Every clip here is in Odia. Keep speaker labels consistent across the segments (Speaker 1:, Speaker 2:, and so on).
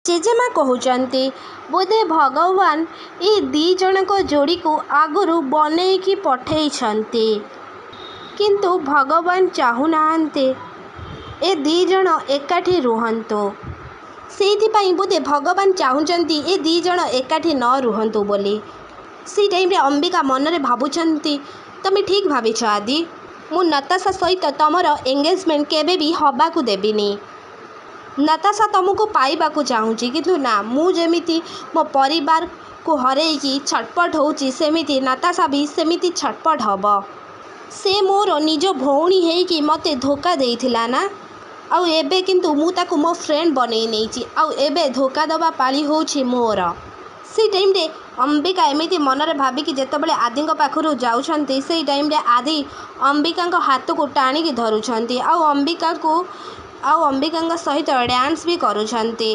Speaker 1: ଜେଜେମା କହୁଛନ୍ତି ବୋଧେ ଭଗବାନ ଏ ଦିଜଣଙ୍କ ଯୋଡ଼ିକୁ ଆଗରୁ ବନେଇକି ପଠେଇଛନ୍ତି। କିନ୍ତୁ ଭଗବାନ ଚାହୁଁନାହାନ୍ତି ଏ ଦିଜଣ ଏକାଠି ରୁହନ୍ତୁ। ସେଇଥିପାଇଁ ବୋଧେ ଭଗବାନ ଚାହୁଁଛନ୍ତି ଏ ଦିଜଣ ଏକାଠି ନ ରୁହନ୍ତୁ ବୋଲି। ସେଇ ଟାଇମ୍ରେ ଅମ୍ବିକା ମନରେ ଭାବୁଛନ୍ତି ତମେ ଠିକ୍ ଭାବିଛ ଆଦି। ମୁଁ ନତାଶା ସହିତ ତମର ଏଙ୍ଗେଜମେଣ୍ଟ କେବେ ବି ହେବାକୁ ଦେବିନି। ନତାଶା ତମକୁ ପାଇବାକୁ ଚାହୁଁଛି କିନ୍ତୁ ନା, ମୁଁ ଯେମିତି ମୋ ପରିବାରକୁ ହରେଇକି ଛଟପଟ ହେଉଛି ସେମିତି ନତାଶା ବି ସେମିତି ଛଟପଟ ହେବ। ସେ ମୋର ନିଜ ଭଉଣୀ ହେଇକି ମୋତେ ଧୋକା ଦେଇଥିଲା ନା, ଆଉ ଏବେ କିନ୍ତୁ ମୁଁ ତାକୁ ମୋ ଫ୍ରେଣ୍ଡ ବନେଇ ନେଇଛି, ଆଉ ଏବେ ଧୋକା ଦେବା ପାଳି ହେଉଛି ମୋର। ସେଇ ଟାଇମ୍ରେ ଅମ୍ବିକା ଏମିତି ମନରେ ଭାବିକି ଯେତେବେଳେ ଆଦିଙ୍କ ପାଖରୁ ଯାଉଛନ୍ତି ସେଇ ଟାଇମ୍ରେ ଆଦି ଅମ୍ବିକାଙ୍କ ହାତକୁ ଟାଣିକି ଧରୁଛନ୍ତି ଆଉ ଅମ୍ବିକାଙ୍କ ସହିତ ଡ୍ୟାନ୍ସ ବି କରୁଛନ୍ତି।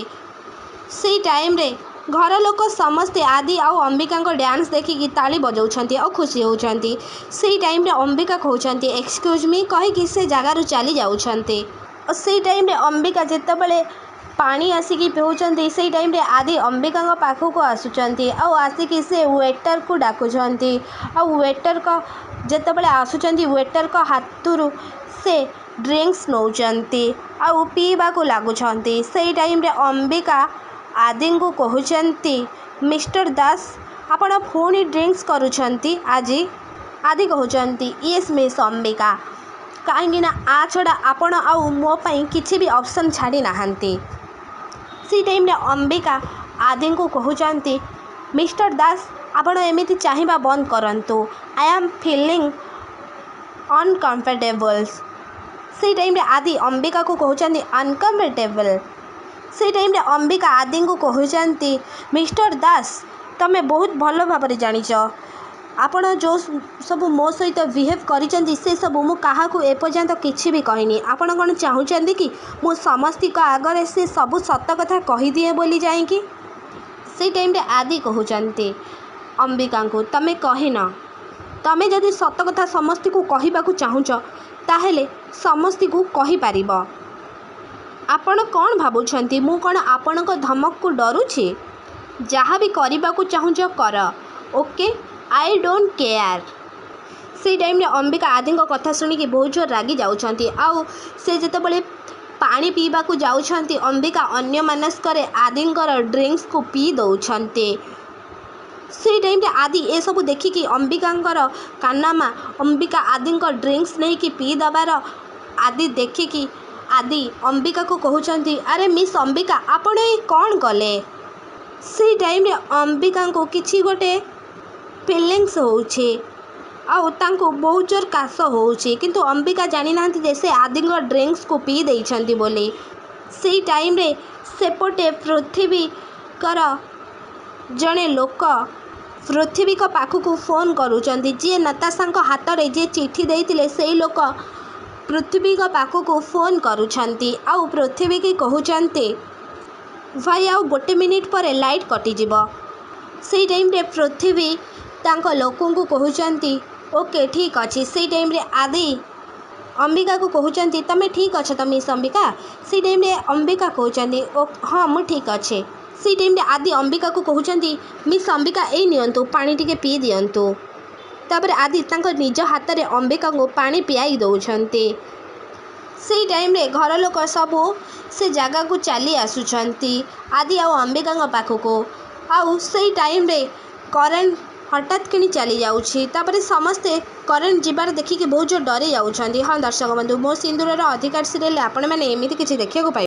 Speaker 1: ସେଇ ଟାଇମ୍ରେ ଘର ଲୋକ ସମସ୍ତେ ଆଦି ଆଉ ଅମ୍ବିକାଙ୍କ ଡ୍ୟାନ୍ସ ଦେଖିକି ତାଳି ବଜାଉଛନ୍ତି ଆଉ ଖୁସି ହେଉଛନ୍ତି। ସେଇ ଟାଇମ୍ରେ ଅମ୍ବିକା କହୁଛନ୍ତି ଏକ୍ସକ୍ୟୁଜ୍ ମି କହିକି ସେ ଜାଗାରୁ ଚାଲି ଯାଉଛନ୍ତି। ସେଇ ଟାଇମ୍ରେ ଅମ୍ବିକା ଯେତେବେଳେ ପାଣି ଆସିକି ପିଉଛନ୍ତି ସେଇ ଟାଇମ୍ରେ ଆଦି ଅମ୍ବିକାଙ୍କ ପାଖକୁ ଆସୁଛନ୍ତି ଆଉ ଆସିକି ସେ ୱେଟର୍କୁ ଡାକୁଛନ୍ତି। ଆଉ ୱେଟର୍କ ଯେତେବେଳେ ଆସୁଛନ୍ତି ୱେଟର୍ଙ୍କ ହାତରୁ ସେ ଡ୍ରିଙ୍କସ୍ ନେଉଛନ୍ତି ଆଉ ପିଇବାକୁ ଲାଗୁଛନ୍ତି। ସେଇ ଟାଇମ୍ରେ ଅମ୍ବିକା ଆଦିଙ୍କୁ କହୁଛନ୍ତି ମିଷ୍ଟର ଦାସ ଆପଣ ପୁଣି ଡ୍ରିଙ୍କସ୍ କରୁଛନ୍ତି ଆଜି? ଆଦି କହୁଛନ୍ତି ୟେସ୍ ମିସ୍ ଅମ୍ବିକା, କାହିଁକିନା ଆ ଛଡ଼ା ଆପଣ ଆଉ ମୋ ପାଇଁ କିଛି ବି ଅପସନ୍ ଛାଡ଼ି ନାହାନ୍ତି। ସେଇ ଟାଇମ୍ରେ ଅମ୍ବିକା ଆଦିଙ୍କୁ କହୁଛନ୍ତି ମିଷ୍ଟର ଦାସ ଆପଣ ଏମିତି ଚାହିଁବା ବନ୍ଦ କରନ୍ତୁ। I am feeling uncomfortable. ସେଇ ଟାଇମ୍ରେ ଆଦି ଅମ୍ବିକାକୁ କହୁଛନ୍ତି ଅନକମ୍ଫର୍ଟେବଲ୍। ସେଇ ଟାଇମ୍ରେ ଅମ୍ବିକା ଆଦିଙ୍କୁ କହୁଛନ୍ତି ମିଷ୍ଟର ଦାସ ତମେ ବହୁତ ଭଲ ଭାବରେ ଜାଣିଛ ଆପଣ ଯେଉଁ ସବୁ ମୋ ସହିତ ବିହେଭ୍ କରିଛନ୍ତି ସେସବୁ ମୁଁ କାହାକୁ ଏପର୍ଯ୍ୟନ୍ତ କିଛି ବି କହିନି। ଆପଣ କ'ଣ ଚାହୁଁଛନ୍ତି କି ମୁଁ ସମସ୍ତଙ୍କ ଆଗରେ ସେ ସବୁ ସତ କଥା କହିଦିଏ ବୋଲି ଯାଇକି? ସେଇ ଟାଇମ୍ରେ ଆଦି କହୁଛନ୍ତି ଅମ୍ବିକାଙ୍କୁ ତମେ କହିନ, ତମେ ଯଦି ସତ କଥା ସମସ୍ତଙ୍କୁ କହିବାକୁ ଚାହୁଁଛ ତାହେଲେ ସମସ୍ତଙ୍କୁ କହିପାରିବ। ଆପଣ କ'ଣ ଭାବୁଛନ୍ତି ମୁଁ କ'ଣ ଆପଣଙ୍କ ଧମକକୁ ଡରୁଛି? ଯାହା ବି କରିବାକୁ ଚାହୁଁଛ କର, ଓକେ, ଆଇ ଡୋଣ୍ଟ କେୟାର। ସେଇ ଟାଇମ୍ରେ ଅମ୍ବିକା ଆଦିଙ୍କ କଥା ଶୁଣିକି ବହୁତ ଜୋର ରାଗି ଯାଉଛନ୍ତି ଆଉ ସେ ଯେତେବେଳେ ପାଣି ପିଇବାକୁ ଯାଉଛନ୍ତି ଅମ୍ବିକା ଅନ୍ୟମନସ୍କରେ ଆଦିଙ୍କର ଡ୍ରିଙ୍କସ୍କୁ ପିଇ ଦେଉଛନ୍ତି। ସେଇ ଟାଇମ୍ରେ ଆଦି ଏସବୁ ଦେଖିକି ଅମ୍ବିକାଙ୍କର କାନାମା ଅମ୍ବିକା ଆଦିଙ୍କ ଡ୍ରିଙ୍କସ୍ ନେଇକି ପିଇ ଦେବାର ଆଦି ଦେଖିକି ଆଦି ଅମ୍ବିକାକୁ କହୁଛନ୍ତି ଆରେ ମିସ୍ ଅମ୍ବିକା ଆପଣ ଏ କ'ଣ କଲେ? ସେଇ ଟାଇମ୍ରେ ଅମ୍ବିକାଙ୍କୁ କିଛି ଗୋଟେ ଫିଲିଂସ୍ ହେଉଛି ଆଉ ତାଙ୍କୁ ବହୁତ ଜୋର କାଶ ହେଉଛି କିନ୍ତୁ ଅମ୍ବିକା ଜାଣିନାହାନ୍ତି ଯେ ସେ ଆଦିଙ୍କ ଡ୍ରିଙ୍କସ୍କୁ ପିଇ ଦେଇଛନ୍ତି ବୋଲି। ସେଇ ଟାଇମ୍ରେ ସେପଟେ ପୃଥିବୀଙ୍କର ଜଣେ ଲୋକ ପୃଥିବୀଙ୍କ ପାଖକୁ ଫୋନ୍ କରୁଛନ୍ତି। ଯିଏ ନତାଶାଙ୍କ ହାତରେ ଯିଏ ଚିଠି ଦେଇଥିଲେ ସେଇ ଲୋକ ପୃଥିବୀଙ୍କ ପାଖକୁ ଫୋନ୍ କରୁଛନ୍ତି ଆଉ ପୃଥିବୀକି କହୁଛନ୍ତି ଭାଇ ଆଉ 1 ମିନିଟ୍ ପରେ ଲାଇଟ୍ କଟିଯିବ। ସେଇ ଟାଇମ୍ରେ ପୃଥିବୀ ତାଙ୍କ ଲୋକଙ୍କୁ କହୁଛନ୍ତି ଓକେ ଠିକ୍ ଅଛି। ସେଇ ଟାଇମ୍ରେ ଆଦି ଅମ୍ବିକାକୁ କହୁଛନ୍ତି ତମେ ଠିକ୍ ଅଛ ତ ମିସ୍ ଅମ୍ବିକା? ସେଇ ଟାଇମ୍ରେ ଅମ୍ବିକା କହୁଛନ୍ତି ହଁ ମୁଁ ଠିକ୍ ଅଛି। ସେଇ ଟାଇମ୍ରେ ଆଦି ଅମ୍ବିକାକୁ କହୁଛନ୍ତି ମିସ୍ ଅମ୍ବିକା ଏଇ ନିଅନ୍ତୁ ପାଣି ଟିକେ ପିଇ ଦିଅନ୍ତୁ। ତାପରେ ଆଦି ତାଙ୍କ ନିଜ ହାତରେ ଅମ୍ବିକାଙ୍କୁ ପାଣି ପିଆଇ ଦେଉଛନ୍ତି। ସେଇ ଟାଇମ୍ରେ ଘର ଲୋକ ସବୁ ସେ ଜାଗାକୁ ଚାଲି ଆସୁଛନ୍ତି ଆଦି ଆଉ ଅମ୍ବିକାଙ୍କ ପାଖକୁ। ଆଉ ସେଇ ଟାଇମ୍ରେ କରେଣ୍ଟ ହଠାତ୍ କିଣି ଚାଲି ଯାଉଛି। ତାପରେ ସମସ୍ତେ କରେଣ୍ଟ ଯିବାର ଦେଖିକି ବହୁତ ଜୋର ଡରି ଯାଉଛନ୍ତି। ହଁ ଦର୍ଶକ ବନ୍ଧୁ, ମୋ ସିନ୍ଦୁରର ଅଧିକାର ସିରିଏଲରେ ଆପଣମାନେ ଏମିତି କିଛି ଦେଖିବାକୁ ପାଇବେ।